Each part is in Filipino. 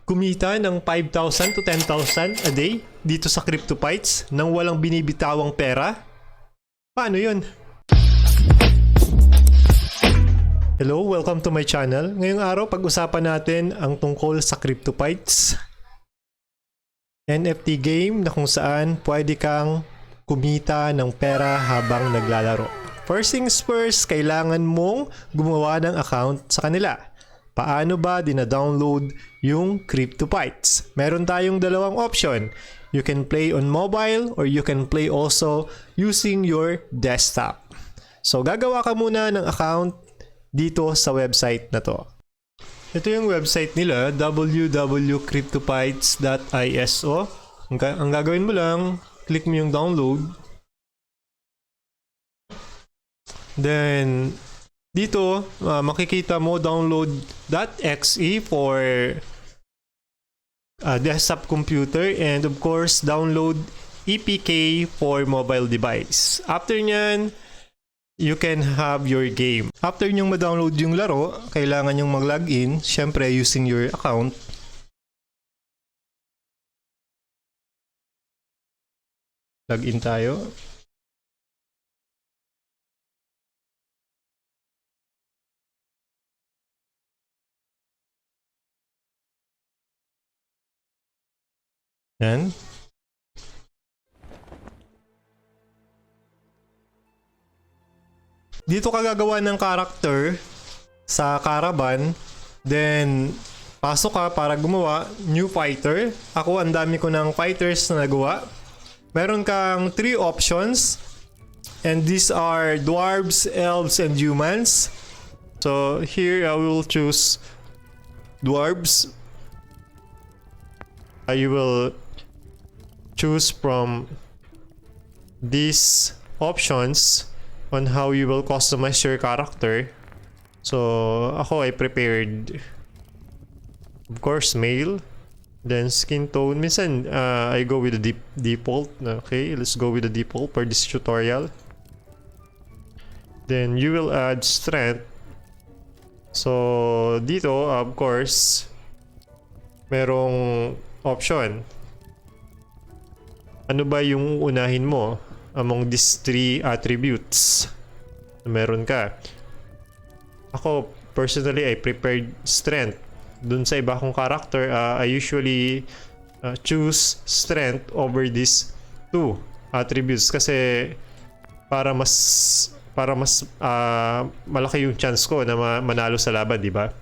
kumita ng 5,000 to 10,000 a day dito sa Cryptofights nang walang binibitawang pera? Paano yun? Hello, welcome to my channel. Ngayong araw, pag-usapan natin ang tungkol sa Cryptofights. NFT game na kung saan pwede kang kumita ng pera habang naglalaro. First things first, kailangan mong gumawa ng account sa kanila. Paano ba dina-download yung Cryptofights? Meron tayong dalawang option. You can play on mobile or you can play also using your desktop. So gagawa ka muna ng account dito sa website na to. Ito yung website nila, www.cryptofights.iso. Ang gagawin mo lang, click mo yung download. Then, dito, makikita mo download.exe for desktop computer and of course, download EPK for mobile device. After nyan, you can have your game. After nyong ma-download yung laro, kailangan nyong mag-login, syempre using your account. Login tayo. Yan. Dito ka gagawa ng character sa caravan. Then, pasok ka para gumawa. New fighter. Ako, ang dami ko ng fighters na nagawa. Meron kang 3 options. And these are dwarves, elves, and humans. So, here I will choose dwarves. I will choose from these options on how you will customize your character. So, ako I prepared, of course, male. Then skin tone. Minsan, I go with the default. Okay, let's go with the default for this tutorial. Then you will add strength. So, dito, of course, merong option. Ano ba yung unahin mo among these 3 attributes na meron ka? Ako, personally, I prepared strength. Dun sa iba kong character, I usually choose strength over these 2 attributes kasi para mas malaki yung chance ko na manalo sa laban, di ba?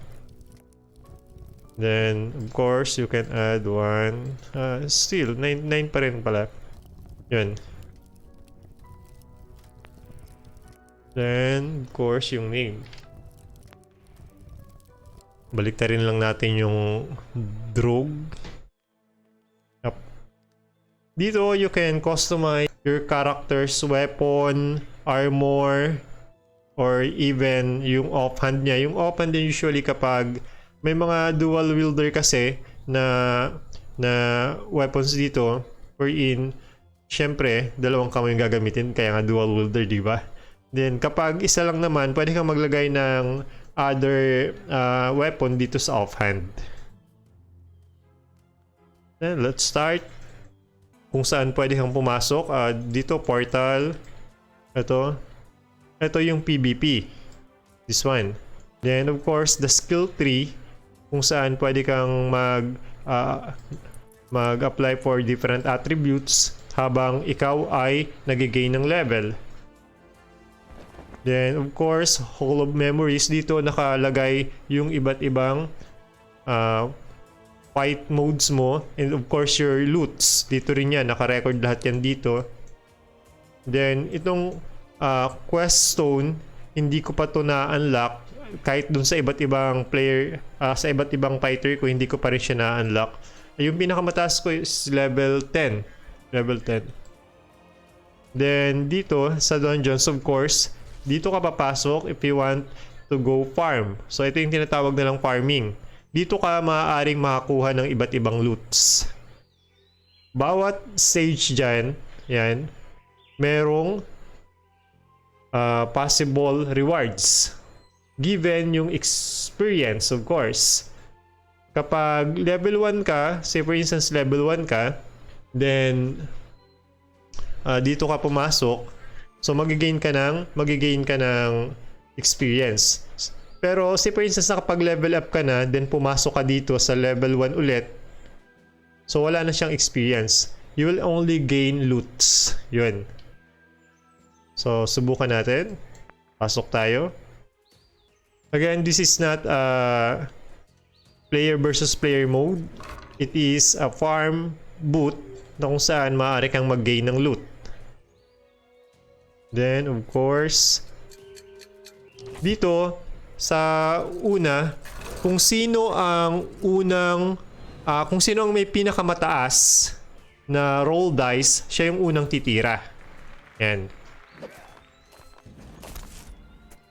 Then, of course, you can add 1. Still, 9 pa rin pala. Yun. Then, of course, yung name. Baliktarin lang natin yung drogue. Yep. Dito, you can customize your character's weapon, armor, or even yung offhand niya. Yung offhand din usually kapag may mga dual wielder kasi na weapons dito, wherein syempre dalawang kamay yung gagamitin, kaya nga dual wielder, di ba? Then kapag isa lang naman, pwede kang maglagay ng other weapon dito sa offhand. Then let's start. Kung saan pwede kang pumasok, dito portal. Ito yung PvP. This one. Then of course the skill tree, kung saan pwede kang mag-apply for different attributes habang ikaw ay nag-gain ng level. Then, of course, Hall of Memories. Dito nakalagay yung iba't ibang fight modes mo. And of course, your loots. Dito rin yan. Naka-record lahat yan dito. Then, itong quest stone, hindi ko pa to na-unlock. Kahit dun sa iba't ibang player, sa iba't ibang fighter ko, hindi ko pa rin siya na-unlock. Yung pinakamataas ko is level 10. Level 10. Then, dito sa dungeons, of course, dito ka papasok if you want to go farm. So, ito yung tinatawag nilang farming. Dito ka maaaring makakuha ng iba't ibang loots. Bawat stage dyan, yan, merong possible rewards. Given yung experience, of course. Kapag level 1 ka, say for instance level 1 ka, then dito ka pumasok, so magigain ka ng experience. Pero say for instance nakapag level up ka na, then pumasok ka dito sa level 1 ulit, so wala na siyang experience. You will only gain loots. Yun. So subukan natin. Pasok tayo. Again, this is not player versus player mode. It is a farm boot na kung saan maaari kang mag-gain ng loot. Then of course, dito sa una, kung sino ang may pinakamataas na roll dice, siya yung unang titira. Yan.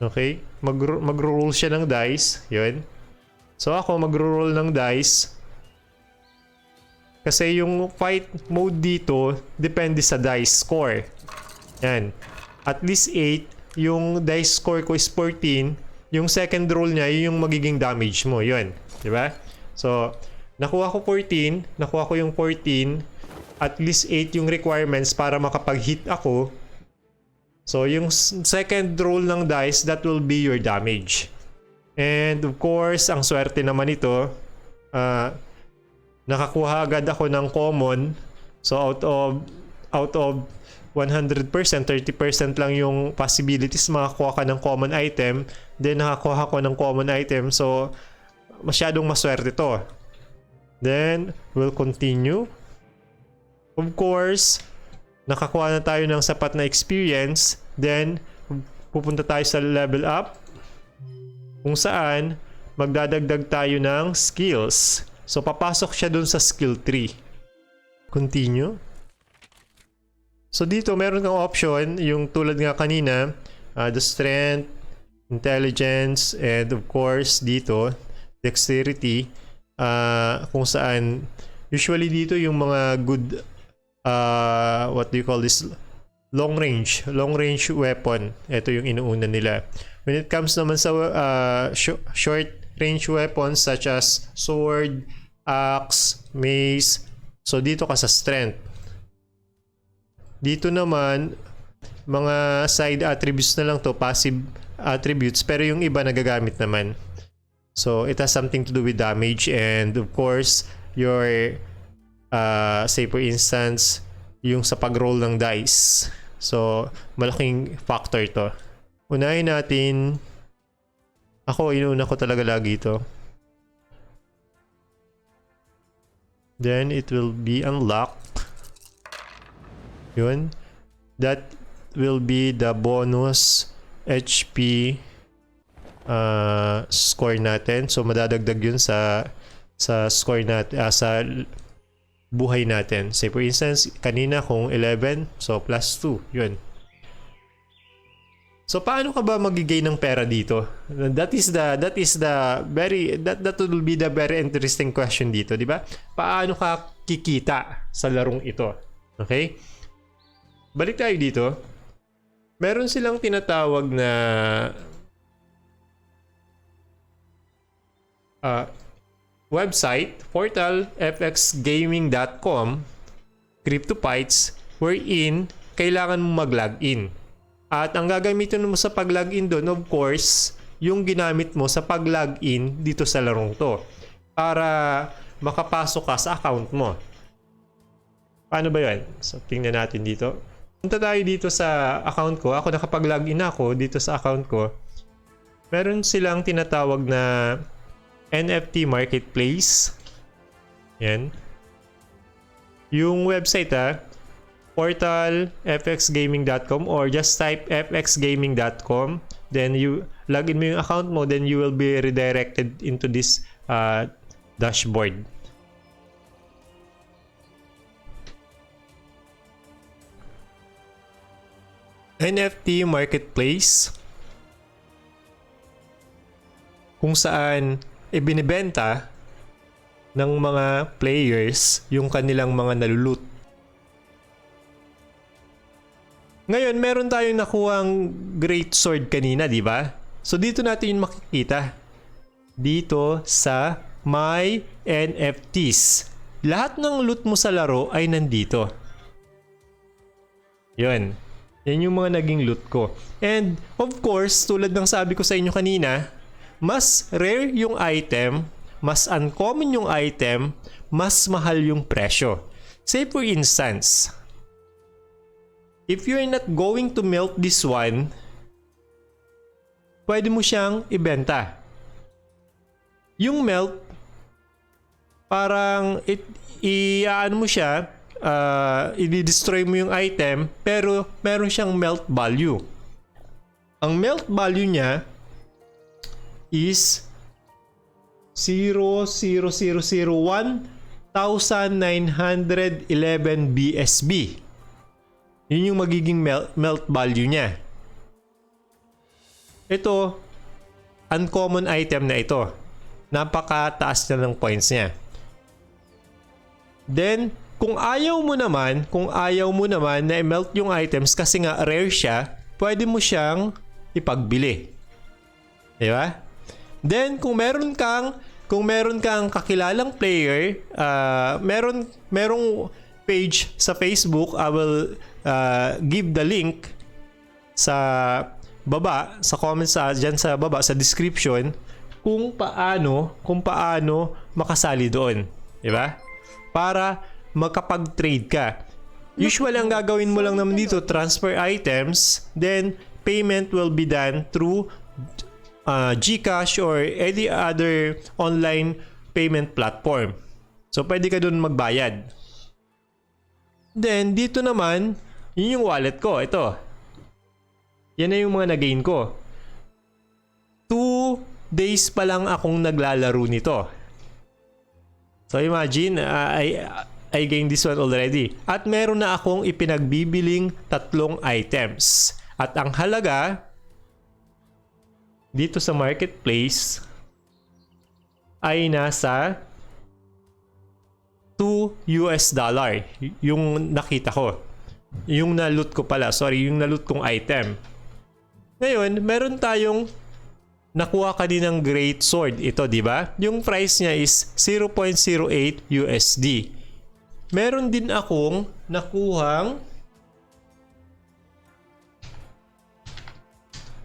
Okay, mag-roll siya ng dice. Yun. So ako mag-roll ng dice. Kasi yung fight mode dito depende sa dice score. Yan. At least 8, yung dice score ko is 14. Yung second roll niya, yun yung magiging damage mo. Yun. Diba? So, nakuha ko 14. Nakuha ko yung 14. At least 8 yung requirements para makapag-hit ako. So, yung second roll ng dice, that will be your damage. And of course, ang swerte naman ito, nakakuha agad ako ng common. So, out of 100%, 30% lang yung possibilities makakuha ka ng common item. Then, nakakuha ko ng common item. So, masyadong maswerte to. Then, we'll continue. Of course, nakakuha na tayo ng sapat na experience. Then, pupunta tayo sa level up. Kung saan, magdadagdag tayo ng skills. So, papasok siya dun sa skill tree. Continue. So, dito meron kang option. Yung tulad nga kanina, the strength, intelligence, and of course, dito, dexterity. Kung saan, usually dito yung mga good what do you call this, long range weapon, ito yung inuuna nila. When it comes naman sa short range weapons such as sword, axe, mace, so dito ka sa strength. Dito naman mga side attributes na lang to, passive attributes, pero yung iba nagagamit naman. So it has something to do with damage and of course your say for instance, yung sa pag-roll ng dice. So, malaking factor to. Unahin natin. Inuuna ko talaga lagi ito. Then, it will be unlocked. Yun. That will be the bonus HP score natin. So, madadagdag yun sa score natin, sa buhay natin. Say for instance, kanina kung 11, so plus 2, yun. So paano ka ba magigay ng pera dito? That will be the very interesting question dito, di ba? Paano ka kikita sa larong ito? Okay? Balik tayo dito. Meron silang tinatawag na website, portal, fxgaming.com, Cryptofights, wherein kailangan mo mag-login. At ang gagamitin mo sa pag-login doon, of course, yung ginamit mo sa pag-login dito sa larong to para makapasok ka sa account mo. Paano ba yun? So, tingnan natin dito. Punta tayo dito sa account ko. Ako nakapag-login ako dito sa account ko. Meron silang tinatawag na NFT Marketplace. Yan. Yung website portal fxgaming.com or just type fxgaming.com. Then you log in mo yung account mo, then you will be redirected into this dashboard. NFT Marketplace, kung saan ibinibenta ng mga players yung kanilang mga nalulot. Ngayon, meron tayong nakuhang great sword kanina, di ba? So dito natin yung makikita. Dito sa my NFTs. Lahat ng loot mo sa laro ay nandito. Yun. Yan yung mga naging loot ko. And of course, tulad ng sabi ko sa inyo kanina, mas rare yung item, mas uncommon yung item, mas mahal yung presyo. Say for instance, if you're not going to melt this one, pwede mo siyang ibenta. Yung melt, parang i-ano mo siya, i-destroy mo yung item, pero meron siyang melt value. Ang melt value niya is 0.0001,911 BSB. Yun yung magiging melt value niya. Ito, uncommon item na ito. Napakataas na ng points niya. Then, kung ayaw mo naman na i-melt yung items kasi nga rare siya, pwede mo siyang ipagbili. Di ba? Then, kung meron kang kakilalang player, merong page sa Facebook, I will give the link sa baba, sa comments dyan sa baba, sa description, kung paano makasali doon. Di ba? Para makapag-trade ka. Usually, ang gagawin mo lang naman dito, transfer items, then payment will be done through GCash or any other online payment platform. So, pwede ka doon magbayad. Then, dito naman, yun yung wallet ko. Ito. Yan na yung mga na-gain ko. 2 days pa lang akong naglalaro nito. So, imagine, I gained this one already. At meron na akong ipinagbibiling 3 items. At ang halaga dito sa marketplace ay nasa $2 yung nakita ko. Yung na-loot ko pala. Sorry, yung na-loot kong item. Ngayon, meron tayong nakuha kaninang great sword. Ito, di ba? Yung price niya is 0.08 USD. Meron din akong nakuhang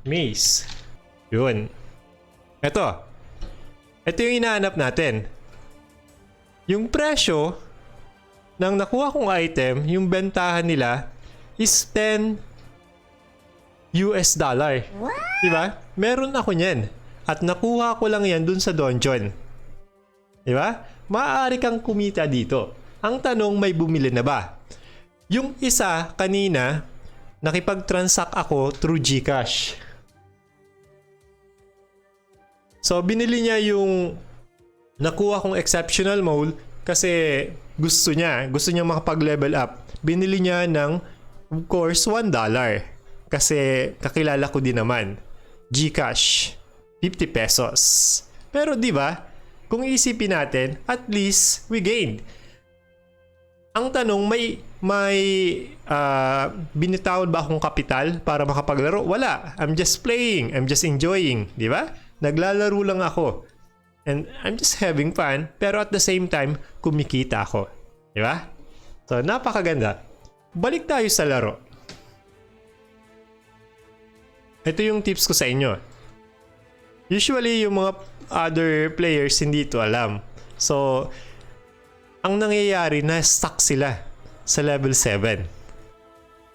mace. Yun. Ito yung hinahanap natin. Yung presyo ng nakuha kong item, yung bentahan nila is $10. Diba? Meron ako niyan. At nakuha ko lang yan dun sa dungeon. Diba? Maaari kang kumita dito. Ang tanong, may bumili na ba? Yung isa kanina, nakipag-transact ako through GCash. So, binili niya yung nakuha kong exceptional mode kasi gusto niya makapag-level up. Binili niya ng, of course, $1. Kasi kakilala ko din naman. GCash, 50 pesos. Pero di ba, kung isipin natin, at least we gained. Ang tanong, may binitawad ba akong kapital para makapaglaro? Wala. I'm just playing. I'm just enjoying. Di ba? Naglalaro lang ako. And I'm just having fun. Pero at the same time, kumikita ako. Di ba? So, napakaganda. Balik tayo sa laro. Ito yung tips ko sa inyo. Usually, yung mga other players hindi ito alam. So, ang nangyayari, na-stuck sila sa level 7.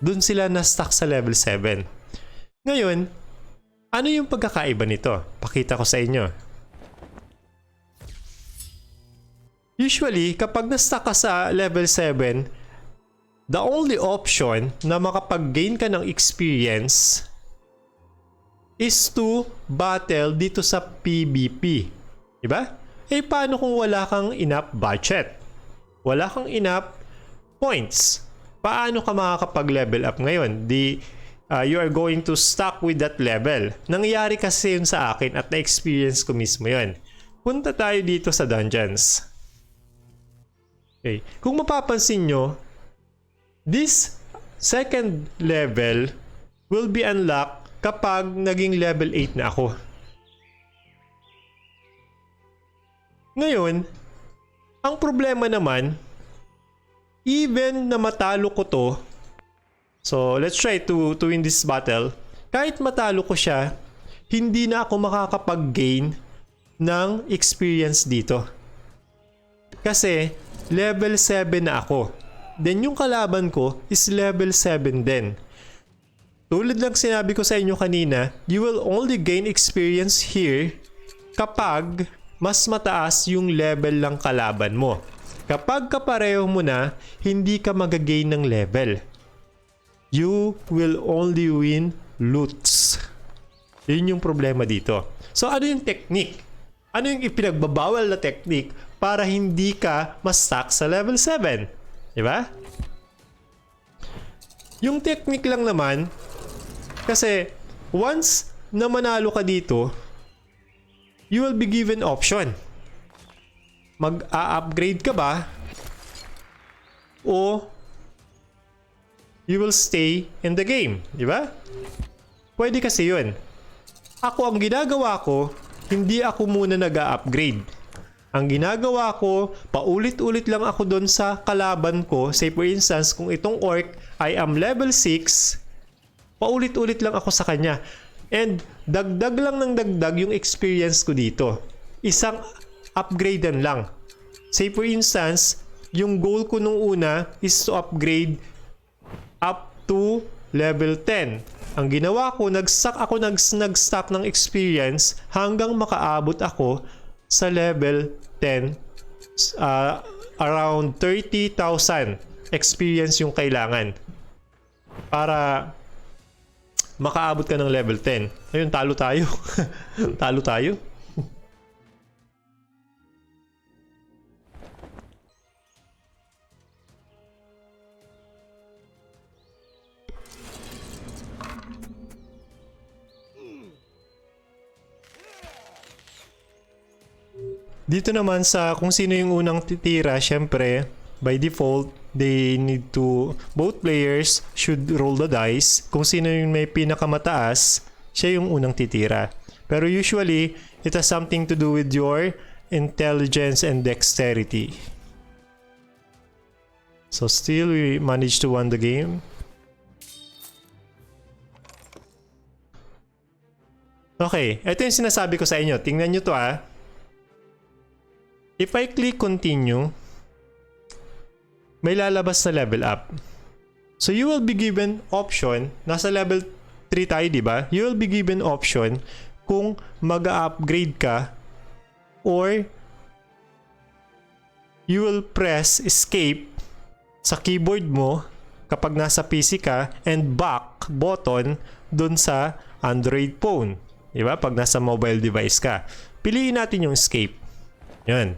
Doon sila na-stuck sa level 7. Ngayon, ano yung pagkakaiba nito? Pakita ko sa inyo. Usually, kapag na-stuck ka sa level 7, the only option na makapag-gain ka ng experience is to battle dito sa PvP. Diba? Eh, paano kung wala kang enough budget? Wala kang enough points. Paano ka makakapag-level up ngayon? You are going to stuck with that level. Nangyari kasi yun sa akin at na-experience ko mismo yun. Punta tayo dito sa dungeons. Okay. Kung mapapansin nyo, this second level will be unlocked kapag naging level 8 na ako. Ngayon, ang problema naman, even na matalo ko to, so let's try to win this battle. Kahit matalo ko siya, hindi na ako makakapag-gain ng experience dito. Kasi level 7 na ako. Then yung kalaban ko is level 7 din. Tulad lang sinabi ko sa inyo kanina, you will only gain experience here kapag mas mataas yung level ng kalaban mo. Kapag kapareho mo na, hindi ka mag-gain ng level. You will only win loots. Yun yung problema dito. So ano yung technique? Ano yung ipinagbabawal na technique para hindi ka ma-stuck sa level 7? Diba? Yung technique lang naman, kasi once na manalo ka dito, you will be given option. Mag-a-upgrade ka ba? O you will stay in the game. Diba? Pwede kasi yun. Ako, ang ginagawa ko, hindi ako muna nag-a-upgrade. Ang ginagawa ko, paulit-ulit lang ako doon sa kalaban ko. Say for instance, kung itong orc I am level 6, paulit-ulit lang ako sa kanya. And dagdag lang ng dagdag yung experience ko dito. Isang upgradean lang. Say for instance, yung goal ko nung una is to upgrade up to level 10. Ang ginawa ko, nag-stack ng experience hanggang makaabot ako sa level 10. Around 30,000 experience yung kailangan para makaabot ka ng level 10. Ayun, talo tayo. Talo tayo. Dito naman sa kung sino yung unang titira, syempre, by default, they need to, both players should roll the dice. Kung sino yung may pinakamataas, siya yung unang titira. Pero usually, it has something to do with your intelligence and dexterity. So still, we managed to win the game. Okay, ito yung sinasabi ko sa inyo. Tingnan nyo to ah. If I click continue, may lalabas na level up. So you will be given option, nasa level 3 tayo, di ba? You will be given option kung mag-upgrade ka or you will press escape sa keyboard mo kapag nasa PC ka and back button dun sa Android phone. Di ba? Pag nasa mobile device ka. Piliin natin yung escape. Yan.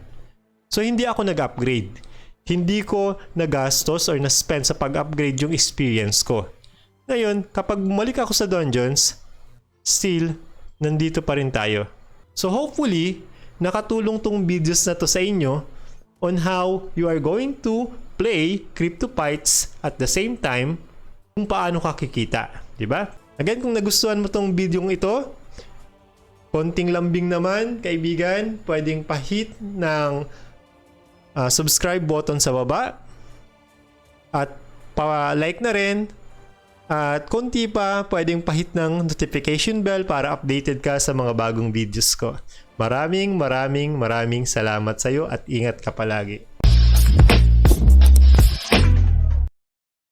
So, hindi ako nag-upgrade. Hindi ko nagastos or na-spend sa pag-upgrade yung experience ko. Ngayon, kapag bumalik ako sa dungeons, still, nandito pa rin tayo. So, hopefully, nakatulong tong videos na to sa inyo on how you are going to play Cryptofights at the same time kung paano ka kikita. Diba? Again, kung nagustuhan mo tong video ito, konting lambing naman, kaibigan, pwedeng pa-hit ng subscribe button sa baba at pa-like na rin at konti pa pwedeng pa-hit ng notification bell para updated ka sa mga bagong videos ko. Maraming salamat sa iyo at ingat ka palagi.